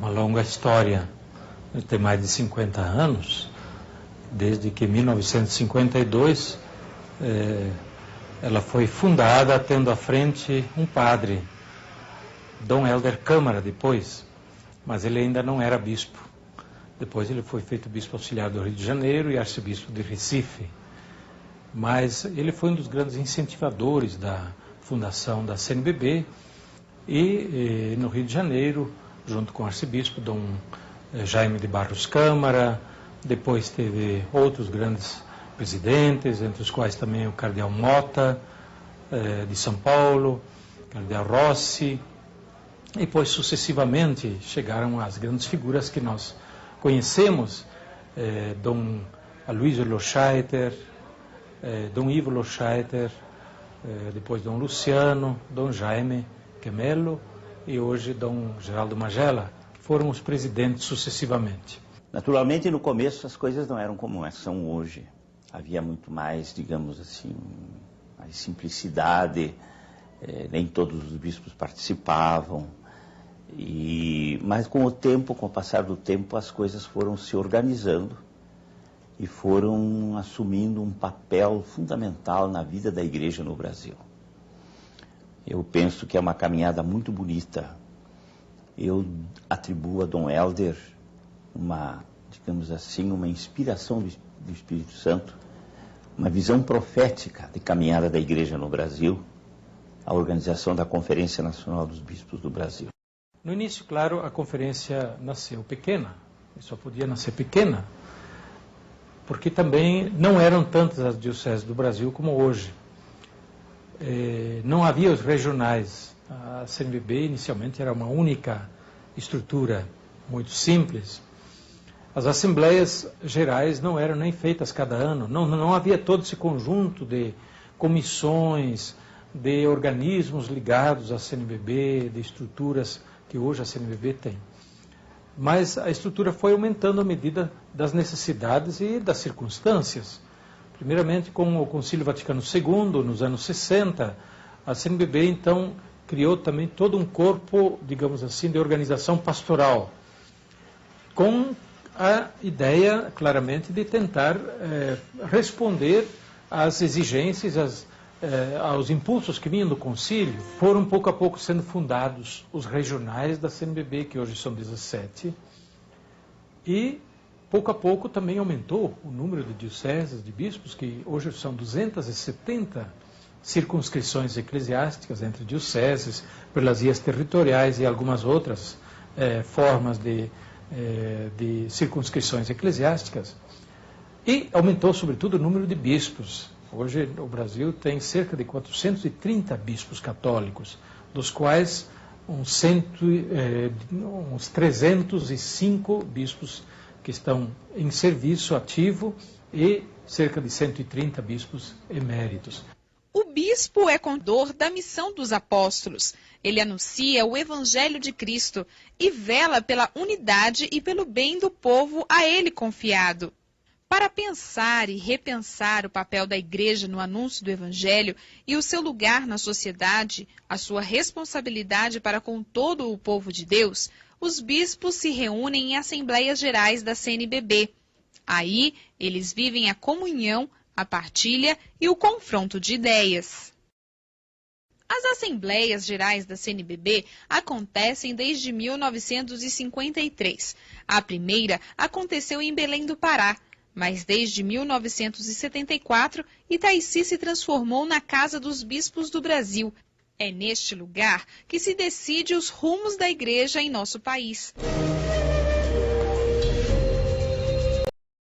uma longa história, tem mais de 50 anos, desde que em 1952 ela foi fundada tendo à frente um padre, Dom Helder Câmara depois, mas ele ainda não era bispo. Depois ele foi feito bispo auxiliar do Rio de Janeiro e arcebispo de Recife. Mas ele foi um dos grandes incentivadores da fundação da CNBB e no Rio de Janeiro, junto com o arcebispo Dom Jaime de Barros Câmara, depois teve outros grandes presidentes, entre os quais também o cardeal Mota, de São Paulo, cardeal Rossi, e depois sucessivamente chegaram as grandes figuras que nós conhecemos, Dom Aloysio Loscheiter, Dom Ivo Loscheiter, depois Dom Luciano, Dom Jaime Quemelo e hoje Dom Geraldo Magela, que foram os presidentes sucessivamente. Naturalmente, no começo as coisas não eram como são hoje. Havia muito mais, digamos assim, mais simplicidade, nem todos os bispos participavam. Mas com o tempo, com o passar do tempo, as coisas foram se organizando e foram assumindo um papel fundamental na vida da igreja no Brasil. Eu penso que é uma caminhada muito bonita. Eu atribuo a Dom Helder digamos assim, uma inspiração do Espírito Santo, uma visão profética de caminhada da igreja no Brasil, a organização da Conferência Nacional dos Bispos do Brasil. No início, claro, a conferência nasceu pequena, e só podia nascer pequena, porque também não eram tantas as dioceses do Brasil como hoje. Não havia os regionais. A CNBB inicialmente era uma única estrutura muito simples. As assembleias gerais não eram nem feitas cada ano, não havia todo esse conjunto de comissões, de organismos ligados à CNBB, de estruturas que hoje a CNBB tem. Mas a estrutura foi aumentando à medida das necessidades e das circunstâncias. Primeiramente, com o Concílio Vaticano II, nos anos 60, a CNBB, então, criou também todo um corpo, digamos assim, de organização pastoral, com a ideia, claramente, de tentar responder às exigências, aos impulsos que vinham do concílio. Foram pouco a pouco sendo fundados os regionais da CNBB, que hoje são 17, e pouco a pouco também aumentou o número de dioceses, de bispos, que hoje são 270 circunscrições eclesiásticas entre dioceses, pelas vias territoriais e algumas outras formas de circunscrições eclesiásticas, e aumentou sobretudo o número de bispos. Hoje o Brasil tem cerca de 430 bispos católicos, dos quais uns 305 bispos que estão em serviço ativo e cerca de 130 bispos eméritos. O bispo é condutor da missão dos apóstolos. Ele anuncia o Evangelho de Cristo e vela pela unidade e pelo bem do povo a ele confiado. Para pensar e repensar o papel da Igreja no anúncio do Evangelho e o seu lugar na sociedade, a sua responsabilidade para com todo o povo de Deus, os bispos se reúnem em assembleias gerais da CNBB. Aí, eles vivem a comunhão, a partilha e o confronto de ideias. As Assembleias Gerais da CNBB acontecem desde 1953. A primeira aconteceu em Belém do Pará, mas desde 1974, Itaici se transformou na Casa dos Bispos do Brasil. É neste lugar que se decide os rumos da Igreja em nosso país.